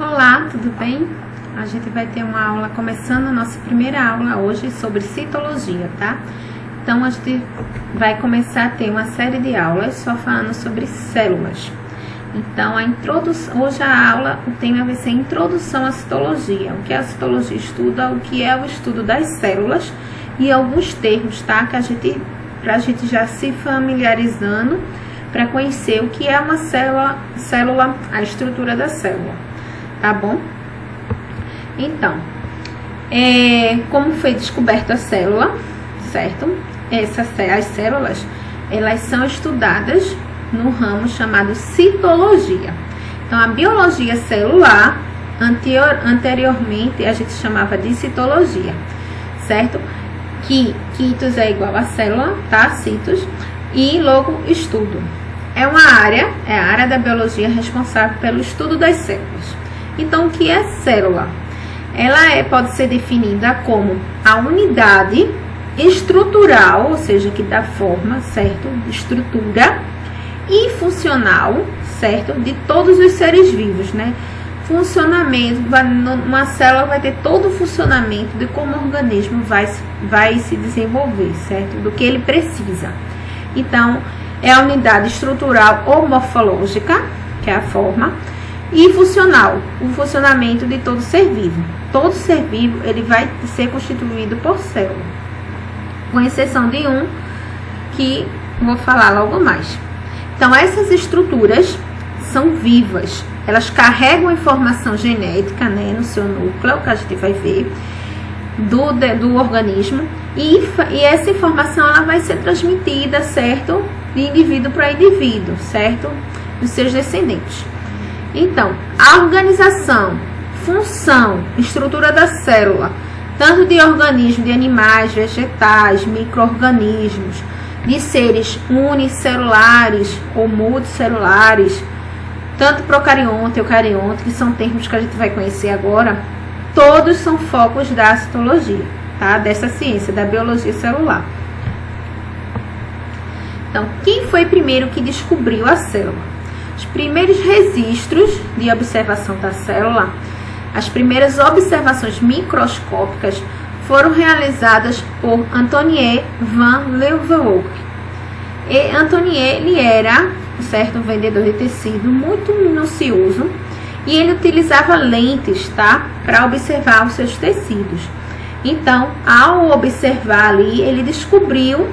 Olá, tudo bem? A gente vai ter uma aula, começando a nossa primeira aula hoje sobre citologia, tá? Então, a gente vai começar a ter uma série de aulas só falando sobre células. Então, hoje a aula, o tema vai ser Introdução à Citologia. O que a citologia estuda, o que é o estudo das células e alguns termos, tá? Pra gente já se familiarizando, para conhecer o que é uma célula, a estrutura da célula, tá bom? Então, como foi descoberta a célula, certo? As células, elas são estudadas no ramo chamado citologia. Então, a biologia celular, anteriormente, a gente chamava de citologia, certo? Que citos é igual a célula, tá? Citos. E logo estudo. É a área da biologia responsável pelo estudo das células. Então, o que é célula? Ela pode ser definida como a unidade estrutural, ou seja, que dá forma, certo? Estrutura e funcional, certo? De todos os seres vivos, né? Funcionamento, uma célula vai ter todo o funcionamento de como o organismo vai se desenvolver, certo? Do que ele precisa. Então, é a unidade estrutural ou morfológica, que é a forma, e funcional, o funcionamento de todo ser vivo. Todo ser vivo, ele vai ser constituído por célula, com exceção de um, que vou falar logo mais. Então, essas estruturas são vivas, elas carregam informação genética, né, no seu núcleo, que a gente vai ver, do organismo, e essa informação ela vai ser transmitida, certo? De indivíduo para indivíduo, certo? Dos seus descendentes. Então, a organização, função, estrutura da célula, tanto de organismos, de animais, vegetais, micro-organismos, de seres unicelulares ou multicelulares, tanto procarionte e eucarionte, que são termos que a gente vai conhecer agora, todos são focos da citologia, tá? Dessa ciência, da biologia celular. Então, quem foi primeiro que descobriu a célula? Os primeiros registros de observação da célula, as primeiras observações microscópicas foram realizadas por Antoine van Leeuwenhoek. E Antoine, ele era, certo, um vendedor de tecido muito minucioso, e ele utilizava lentes, tá? Para observar os seus tecidos. Então, ao observar ali, ele descobriu,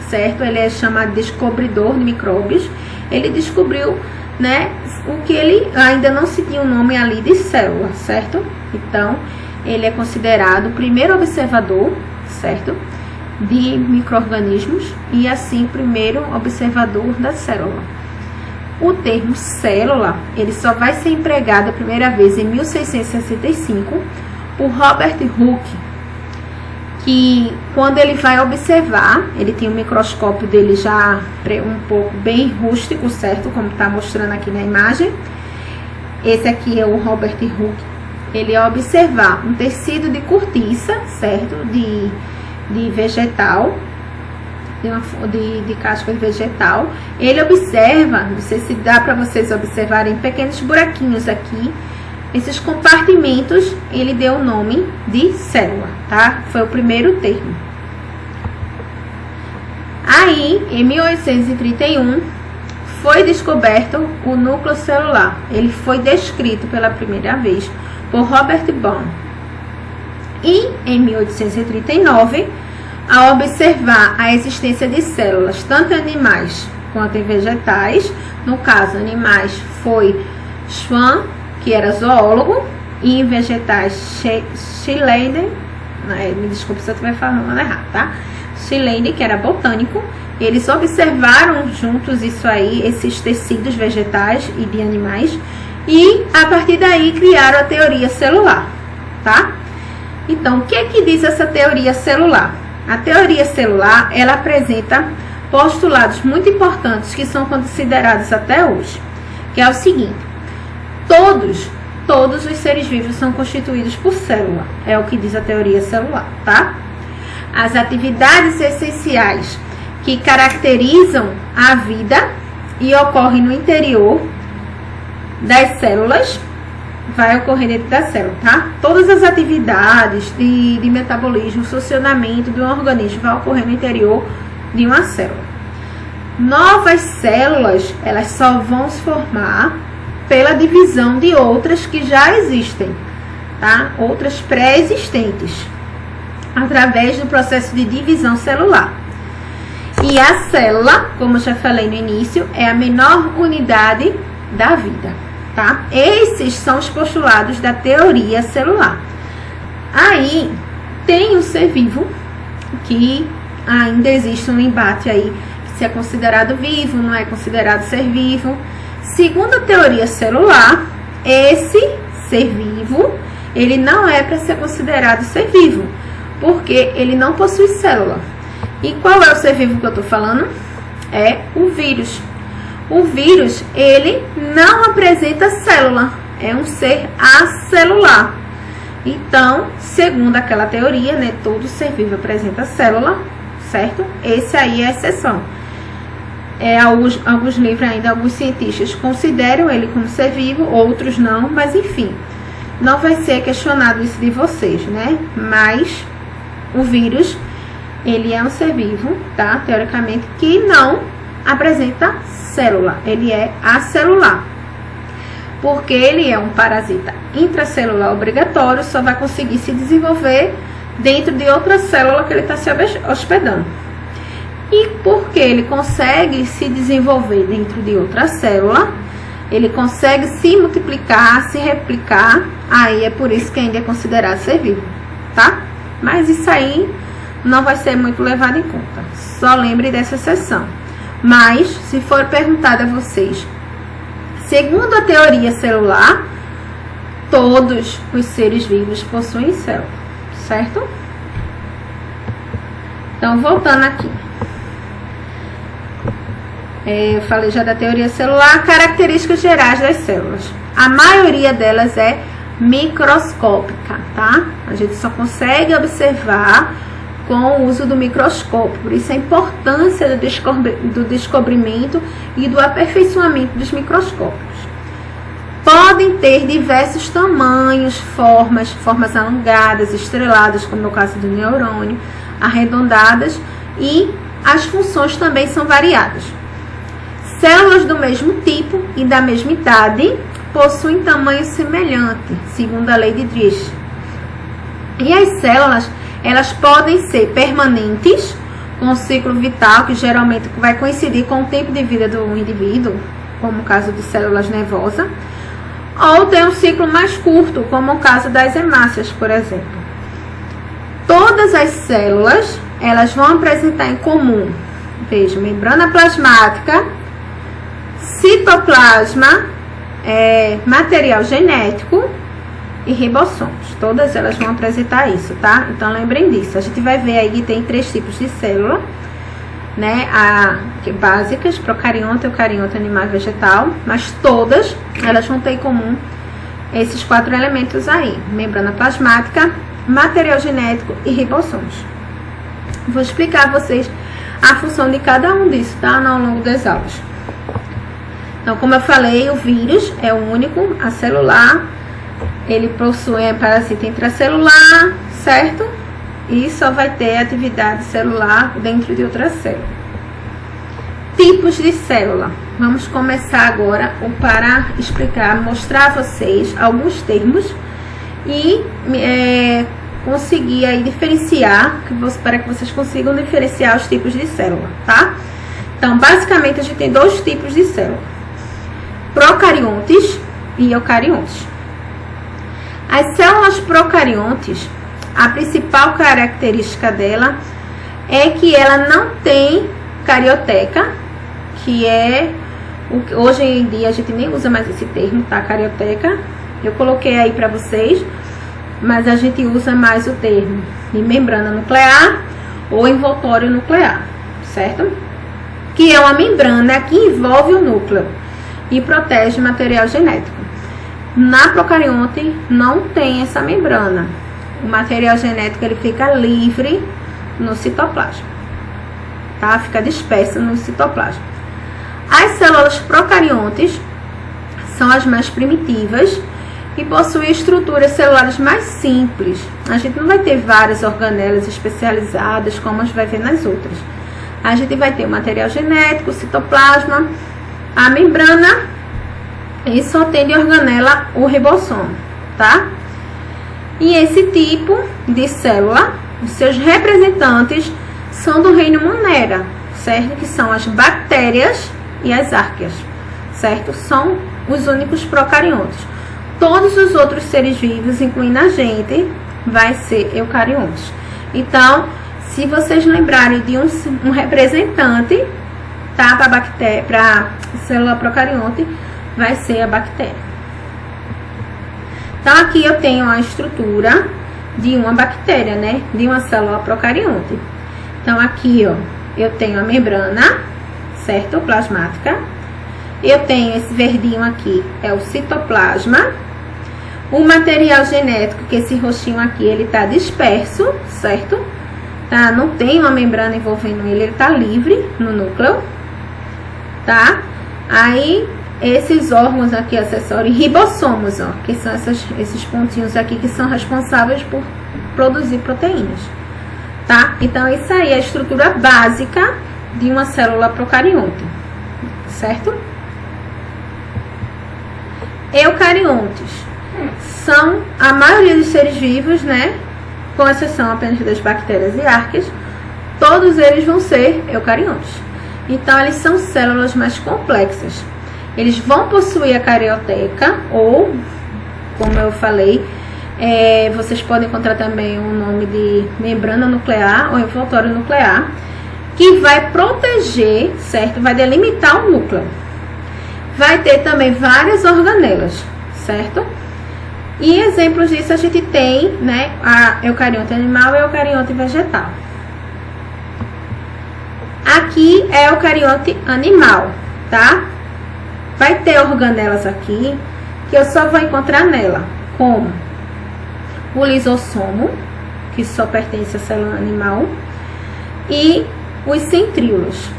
certo? Ele é chamado de descobridor de micróbios. Ele descobriu, né? O que ele ainda não se tinha o nome ali de célula, certo? Então, ele é considerado o primeiro observador, certo? De micro-organismos e assim, o primeiro observador da célula. O termo célula, ele só vai ser empregado a primeira vez em 1665 por Robert Hooke, que quando ele vai observar, ele tem um microscópio dele já um pouco bem rústico, certo? Como está mostrando aqui na imagem. Esse aqui é o Robert Hooke. Ele ia observar um tecido de cortiça, certo? De vegetal, de casca vegetal. Ele observa, não sei se dá para vocês observarem pequenos buraquinhos aqui. Esses compartimentos, ele deu o nome de célula, tá? Foi o primeiro termo. Aí, em 1831, foi descoberto o núcleo celular. Ele foi descrito pela primeira vez por Robert Bohm. E, em 1839, ao observar a existência de células, tanto em animais quanto em vegetais, no caso, animais foi Schwann, que era zoólogo, e em vegetais, Schleiden, me desculpe se eu estiver falando errado, tá? Schleiden, que era botânico, eles observaram juntos isso aí, esses tecidos vegetais e de animais, e a partir daí criaram a teoria celular, tá? Então, o que é que diz essa teoria celular? A teoria celular, ela apresenta postulados muito importantes que são considerados até hoje, que é o seguinte: todos os seres vivos são constituídos por célula, é o que diz a teoria celular, tá? As atividades essenciais que caracterizam a vida e ocorrem no interior das células vai ocorrer dentro da célula, tá? Todas as atividades de metabolismo, funcionamento de um organismo vai ocorrer no interior de uma célula. Novas células, elas só vão se formar pela divisão de outras que já existem, tá? Outras pré-existentes, através do processo de divisão celular. E a célula, como eu já falei no início, é a menor unidade da vida, tá? Esses são os postulados da teoria celular. Aí, tem o ser vivo, que ainda existe um embate aí, se é considerado vivo, não é considerado ser vivo. Segundo a teoria celular, esse ser vivo, ele não é para ser considerado ser vivo, porque ele não possui célula. E qual é o ser vivo que eu estou falando? É o vírus. O vírus, ele não apresenta célula, é um ser acelular. Então, segundo aquela teoria, né, todo ser vivo apresenta célula, certo? Esse aí é a exceção. Alguns livros ainda, alguns cientistas consideram ele como ser vivo, outros não, mas enfim, não vai ser questionado isso de vocês, né? Mas o vírus, ele é um ser vivo, tá? Teoricamente, que não apresenta célula, ele é acelular. Porque ele é um parasita intracelular obrigatório, só vai conseguir se desenvolver dentro de outra célula que ele está se hospedando. E porque ele consegue se desenvolver dentro de outra célula, ele consegue se multiplicar, se replicar, aí é por isso que ainda é considerado ser vivo, tá? Mas isso aí não vai ser muito levado em conta, só lembre dessa exceção. Mas, se for perguntado a vocês, segundo a teoria celular, todos os seres vivos possuem célula, certo? Então, voltando aqui. Eu falei já da teoria celular, características gerais das células. A maioria delas é microscópica, tá? A gente só consegue observar com o uso do microscópio. Por isso a importância do descobrimento e do aperfeiçoamento dos microscópios. Podem ter diversos tamanhos, formas alongadas, estreladas, como no caso do neurônio, arredondadas, e as funções também são variadas. Células do mesmo tipo e da mesma idade possuem tamanho semelhante, segundo a lei de Driesch. E as células, elas podem ser permanentes, com o ciclo vital, que geralmente vai coincidir com o tempo de vida do indivíduo, como o caso de células nervosas, ou ter um ciclo mais curto, como o caso das hemácias, por exemplo. Todas as células, elas vão apresentar em comum, veja, membrana plasmática, citoplasma, material genético e ribossomos. Todas elas vão apresentar isso, tá? Então, lembrem disso. A gente vai ver aí que tem 3 tipos de célula, né? Básicas, procarionta, eucarionta, animal e vegetal. Mas todas, elas vão ter em comum esses 4 elementos aí. Membrana plasmática, material genético e ribossomos. Vou explicar a vocês a função de cada um disso, tá? Ao longo das aulas. Então, como eu falei, o vírus é o único, acelular. Ele possui parasita intracelular, certo? E só vai ter atividade celular dentro de outra célula. Tipos de célula. Vamos começar agora para explicar, mostrar a vocês alguns termos e conseguir aí diferenciar, para que vocês consigam diferenciar os tipos de célula, tá? Então, basicamente, a gente tem 2 tipos de célula: procariontes e eucariontes. As células procariontes, a principal característica dela é que ela não tem carioteca, que é hoje em dia a gente nem usa mais esse termo, tá? Carioteca. Eu coloquei aí para vocês, mas a gente usa mais o termo de membrana nuclear ou envoltório nuclear, certo? Que é uma membrana que envolve o núcleo e protege o material genético. Na procarionte não tem essa membrana. O material genético ele fica livre no citoplasma, tá? Fica disperso no citoplasma. As células procariontes são as mais primitivas e possui estruturas celulares mais simples. A gente não vai ter várias organelas especializadas como a gente vai ver nas outras. A gente vai ter o material genético, o citoplasma, a membrana e só tem de organela o ribossomo, tá? E esse tipo de célula, os seus representantes são do reino Monera, certo? Que são as bactérias e as arqueias, certo? São os únicos procariontes. Todos os outros seres vivos, incluindo a gente, vai ser eucariontes. Então, se vocês lembrarem de um representante, tá? Para célula procarionte, vai ser a bactéria. Então, aqui eu tenho a estrutura de uma bactéria, né? De uma célula procarionte. Então, aqui, ó, eu tenho a membrana, certo? Plasmática. Eu tenho esse verdinho aqui, é o citoplasma. O material genético, que esse roxinho aqui, ele tá disperso, certo? Tá? Não tem uma membrana envolvendo ele, ele tá livre no núcleo, tá? Aí, esses órgãos aqui acessórios, ribossomos, ó, que são esses pontinhos aqui que são responsáveis por produzir proteínas, tá? Então, isso aí é a estrutura básica de uma célula procarionte, certo? Eucariontes são a maioria dos seres vivos, né? Com exceção apenas das bactérias e arqueias, todos eles vão ser eucariontes. Então, eles são células mais complexas. Eles vão possuir a carioteca, ou, como eu falei, vocês podem encontrar também o nome de membrana nuclear ou envoltório nuclear, que vai proteger, certo? Vai delimitar o núcleo. Vai ter também várias organelas, certo? E exemplos disso a gente tem, né? A eucarionte animal e a eucarionte vegetal. Aqui é a eucarionte animal, tá? Vai ter organelas aqui que eu só vou encontrar nela, como o lisossomo, que só pertence à célula animal, e os centríolos,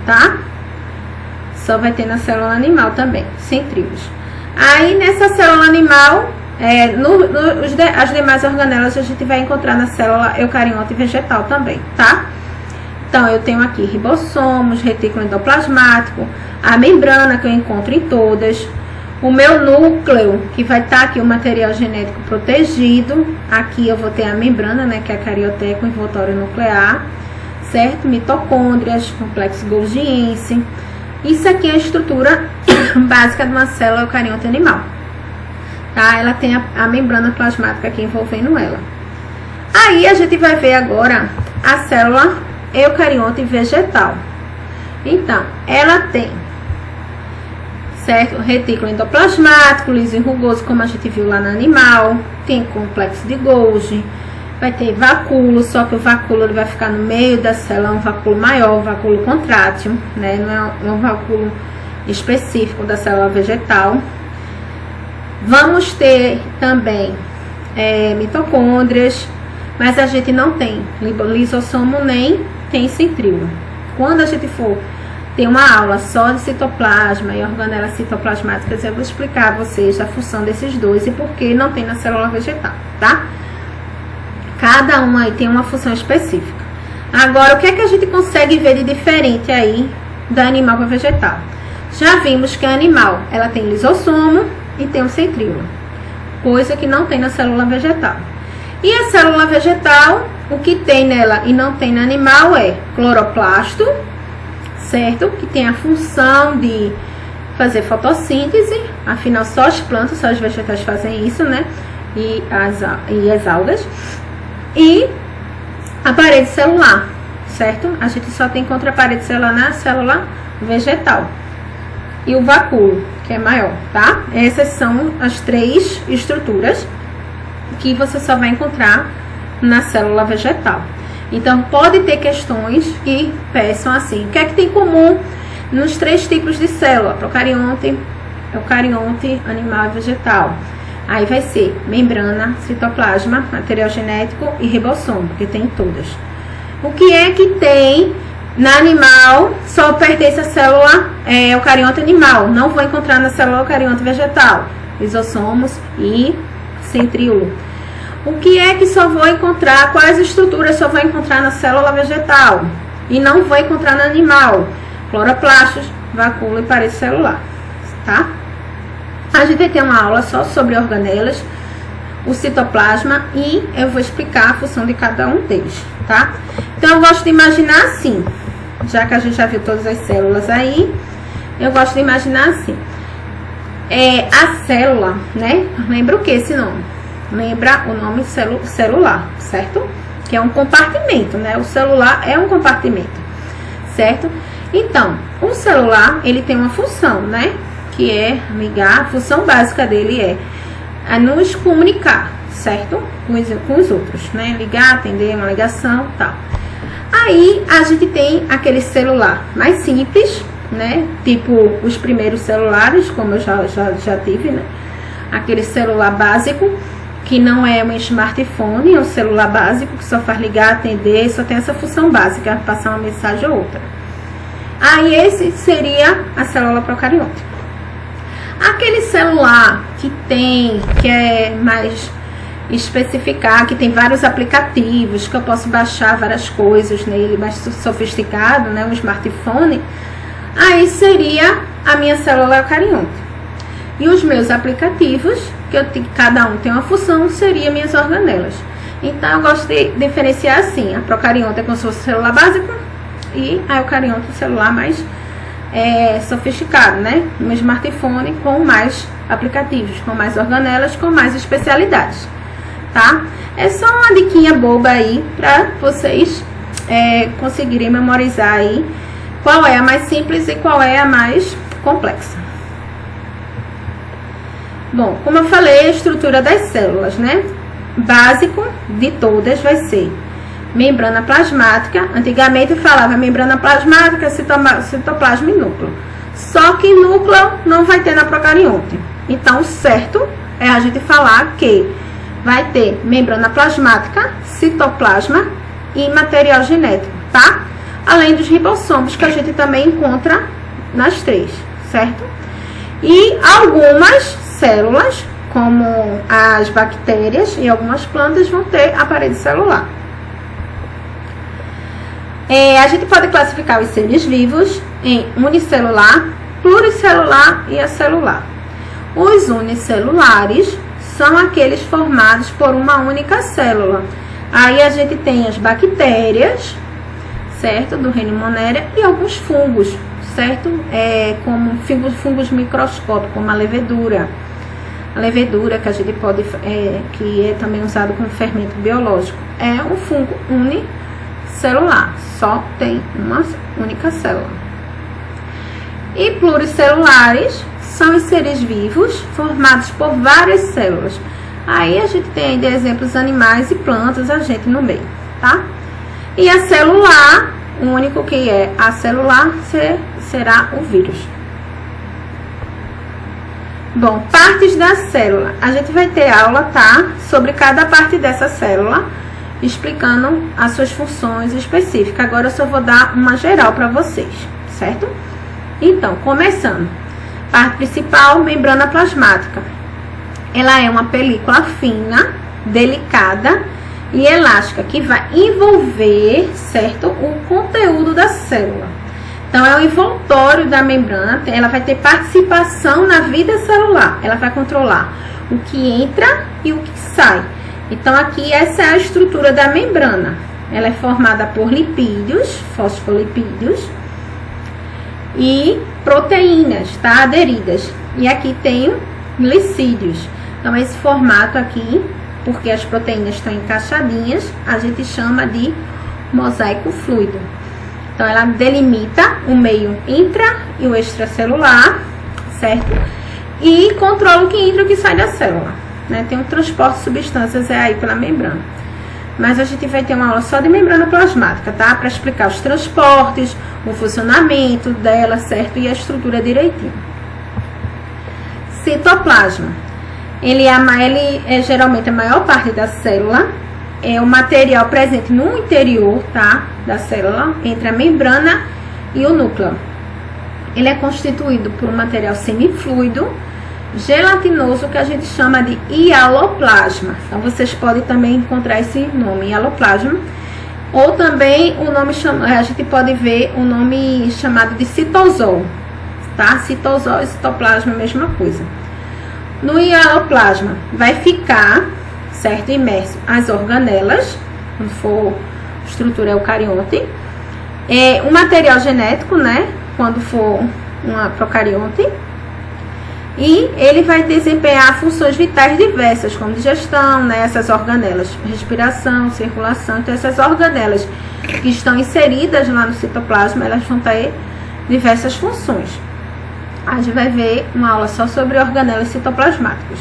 tá? Só vai ter na célula animal também, centríolos. Aí, nessa célula animal, as demais organelas a gente vai encontrar na célula eucarionte vegetal também, tá? Então, eu tenho aqui ribossomos, retículo endoplasmático, a membrana que eu encontro em todas, o meu núcleo, que vai estar aqui o material genético protegido. Aqui eu vou ter a membrana, né, que é a carioteca, o envoltório nuclear, certo? Mitocôndrias, complexo golgiense. Isso aqui é a estrutura básica de uma célula eucarionte animal, tá? Ela tem a membrana plasmática aqui envolvendo ela. Aí a gente vai ver agora a célula eucarionte vegetal. Então, ela tem, certo? Retículo endoplasmático, liso e rugoso, como a gente viu lá no animal. Tem complexo de Golgi. Vai ter vacúolo, só que o vacúolo ele vai ficar no meio da célula, um vacúolo maior, um vacúolo contrátil, né? Não é um vacúolo específico da célula vegetal. Vamos ter também mitocôndrias, mas a gente não tem lisossomo nem tem centríolo. Quando a gente for ter uma aula só de citoplasma e organelas citoplasmáticas, eu vou explicar a vocês a função desses dois e por que não tem na célula vegetal, tá? Cada um aí tem uma função específica. Agora, o que é que a gente consegue ver de diferente aí da animal para vegetal? Já vimos que a animal, ela tem lisossomo e tem um centríolo, coisa que não tem na célula vegetal. E a célula vegetal, o que tem nela e não tem no animal é cloroplasto, certo? Que tem a função de fazer fotossíntese, afinal só as plantas, só os vegetais fazem isso, né? E as algas. E a parede celular, certo? A gente só tem contra a parede celular na célula vegetal. E o vacúolo, que é maior, tá? Essas são as três estruturas que você só vai encontrar na célula vegetal. Então, pode ter questões que peçam assim: o que é que tem em comum nos três tipos de célula? Procarionte, eucarionte, animal e vegetal. Aí vai ser membrana, citoplasma, material genético e ribossomo, porque tem todas. O que é que tem na animal? Só pertence à célula eucarionte animal. Não vou encontrar na célula eucarionte vegetal. lisossomos e centríolo. O que é que só vou encontrar, quais estruturas só vou encontrar na célula vegetal e não vou encontrar no animal? Cloroplastos, vacúolo e parede celular, tá? A gente vai ter uma aula só sobre organelas, o citoplasma, e eu vou explicar a função de cada um deles, tá? Então, eu gosto de imaginar assim, já que a gente já viu todas as células aí, eu gosto de imaginar assim. A célula, né? Lembra o que esse nome? Lembra o nome celular, certo? Que é um compartimento, né? O celular é um compartimento, certo? Então, o celular, ele tem uma função, né? Que é ligar, a função básica dele é nos comunicar, certo? Com os outros, né? Ligar, atender uma ligação, tal. Aí, a gente tem aquele celular mais simples, né? Tipo os primeiros celulares, como eu já tive, né? Aquele celular básico, que não é um smartphone, é um celular básico que só faz ligar, atender, só tem essa função básica, passar uma mensagem ou outra. Aí esse seria a célula procarionte. Aquele celular que é mais especificar, que tem vários aplicativos, que eu posso baixar várias coisas nele, mais sofisticado, né, um smartphone, aí seria a minha célula eucarionte. E os meus aplicativos, cada um tem uma função, seriam minhas organelas. Então, eu gosto de diferenciar assim, a procarionte é como se fosse o celular básico, e a eucarionte o celular mais sofisticado, né? Um smartphone com mais aplicativos, com mais organelas, com mais especialidades, tá? É só uma diquinha boba aí para vocês conseguirem memorizar aí qual é a mais simples e qual é a mais complexa. Bom, como eu falei, a estrutura das células, né? Básico de todas vai ser membrana plasmática. Antigamente eu falava membrana plasmática, citoplasma e núcleo. Só que núcleo não vai ter na procarionte. Então, o certo é a gente falar que vai ter membrana plasmática, citoplasma e material genético, tá? Além dos ribossomos, que a gente também encontra nas três, certo? E algumas células, como as bactérias e algumas plantas, vão ter a parede celular. A gente pode classificar os seres vivos em unicelular, pluricelular e acelular. Os unicelulares são aqueles formados por uma única célula. Aí a gente tem as bactérias, certo? Do reino Monera, e alguns fungos, certo? Como fungos microscópicos, como a levedura. A levedura que a gente pode, que é também usado como fermento biológico, é um fungo unicelular, só tem uma única célula. E pluricelulares são os seres vivos formados por várias células. Aí a gente tem de exemplos animais e plantas, a gente no meio, tá? E a celular, o único que é acelular será o vírus. Bom, partes da célula. A gente vai ter aula, tá? Sobre cada parte dessa célula, explicando as suas funções específicas. Agora eu só vou dar uma geral para vocês, certo? Então, começando. Parte principal, membrana plasmática. Ela é uma película fina, delicada e elástica, que vai envolver, certo, o conteúdo da célula. Então, é o envoltório da membrana, ela vai ter participação na vida celular. Ela vai controlar o que entra e o que sai. Então, aqui, essa é a estrutura da membrana. Ela é formada por lipídios, fosfolipídios, e proteínas, tá? Aderidas. E aqui tem glicídios. Então, esse formato aqui, porque as proteínas estão encaixadinhas, a gente chama de mosaico fluido. Então, ela delimita o meio intra e o extracelular, certo? E controla o que entra e o que sai da célula, né? Tem um transporte de substâncias aí pela membrana. Mas a gente vai ter uma aula só de membrana plasmática, tá? Para explicar os transportes, o funcionamento dela, certo? E a estrutura direitinho. Citoplasma. Ele é geralmente a maior parte da célula. É o material presente no interior, tá? Da célula, entre a membrana e o núcleo. Ele é constituído por um material semifluido, gelatinoso que a gente chama de hialoplasma. Então, vocês podem também encontrar esse nome, hialoplasma. Ou também o nome a gente pode ver o nome chamado de citosol, tá? Citosol e citoplasma, a mesma coisa. No hialoplasma vai ficar, certo, imerso as organelas, quando for estrutura eucarionte, o material genético, né, quando for uma procarionte, e ele vai desempenhar funções vitais diversas, como digestão, né, essas organelas, respiração, circulação. Então, essas organelas que estão inseridas lá no citoplasma, elas vão ter diversas funções. A gente vai ver uma aula só sobre organelas citoplasmáticas.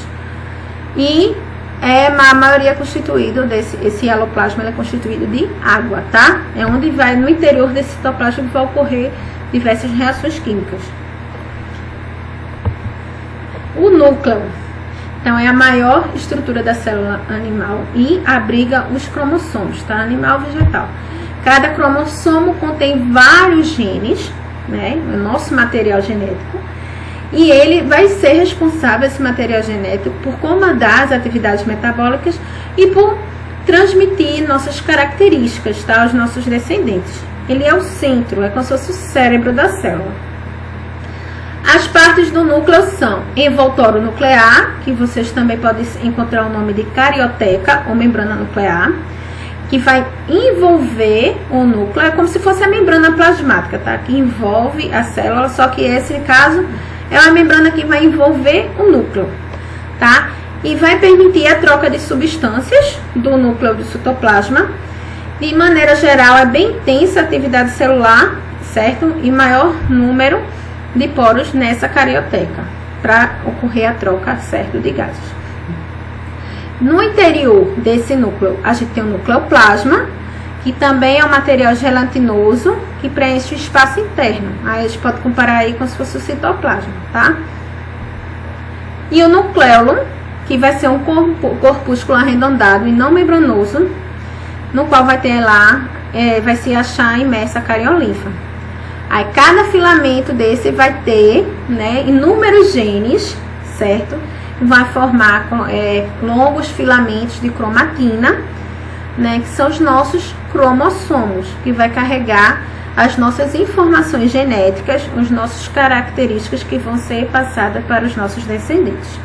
E a maioria é constituído esse hialoplasma, ele é constituído de água, tá? É onde vai, no interior desse citoplasma, que vai ocorrer diversas reações químicas. O núcleo, então, é a maior estrutura da célula animal e abriga os cromossomos, tá? Animal e vegetal. Cada cromossomo contém vários genes, né? O nosso material genético. E ele vai ser responsável, esse material genético, por comandar as atividades metabólicas e por transmitir nossas características, tá? Aos nossos descendentes. Ele é o centro, é como se fosse o cérebro da célula. As partes do núcleo são envoltório nuclear, que vocês também podem encontrar o nome de carioteca ou membrana nuclear, que vai envolver o núcleo, é como se fosse a membrana plasmática, tá? Que envolve a célula, só que esse caso é uma membrana que vai envolver o núcleo, tá? E vai permitir a troca de substâncias do núcleo do citoplasma. De maneira geral, é bem intensa a atividade celular, certo? E maior número de poros nessa carioteca, para ocorrer a troca, certo, de gases. No interior desse núcleo, a gente tem o nucleoplasma, que também é um material gelatinoso, que preenche o espaço interno. Aí a gente pode comparar aí como se fosse o citoplasma, tá? E o nucleolo, que vai ser um corpúsculo arredondado e não membranoso, no qual vai ter lá, vai se achar imersa a cariolinfa. Aí cada filamento desse vai ter, né, inúmeros genes, certo? Vai formar longos filamentos de cromatina, né, que são os nossos cromossomos, que vai carregar as nossas informações genéticas, as nossas características que vão ser passadas para os nossos descendentes,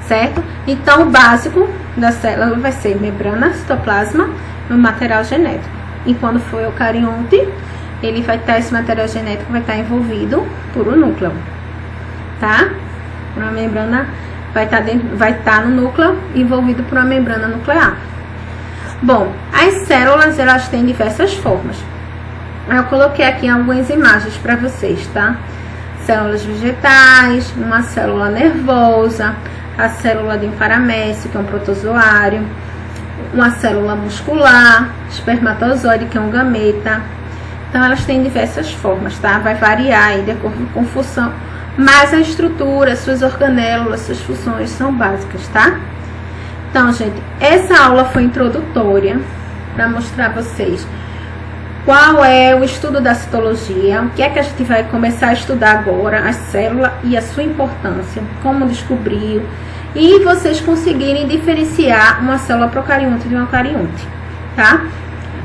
certo? Então, o básico da célula vai ser membrana, citoplasma e o material genético. E quando for eucarionte, ele vai estar, esse material genético vai estar envolvido por um núcleo, tá? Uma membrana vai estar no núcleo envolvido por uma membrana nuclear. Bom, as células, elas têm diversas formas. Eu coloquei aqui algumas imagens para vocês, tá? Células vegetais, uma célula nervosa, a célula de um paramécio, que é um protozoário, uma célula muscular, espermatozoide, que é um gameta. Então, elas têm diversas formas, tá? Vai variar aí de acordo com a função, mas a estrutura, suas organelas, suas funções são básicas, tá? Então, gente, essa aula foi introdutória para mostrar a vocês qual é o estudo da citologia, o que é que a gente vai começar a estudar agora, a célula e a sua importância, como descobrir, e vocês conseguirem diferenciar uma célula procarionte de uma eucarionte, tá?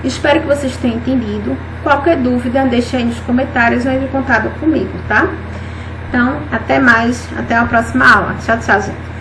Espero que vocês tenham entendido. Qualquer dúvida, deixe aí nos comentários ou entre em contato comigo, tá? Então, até mais, até a próxima aula. Tchau, tchau, gente.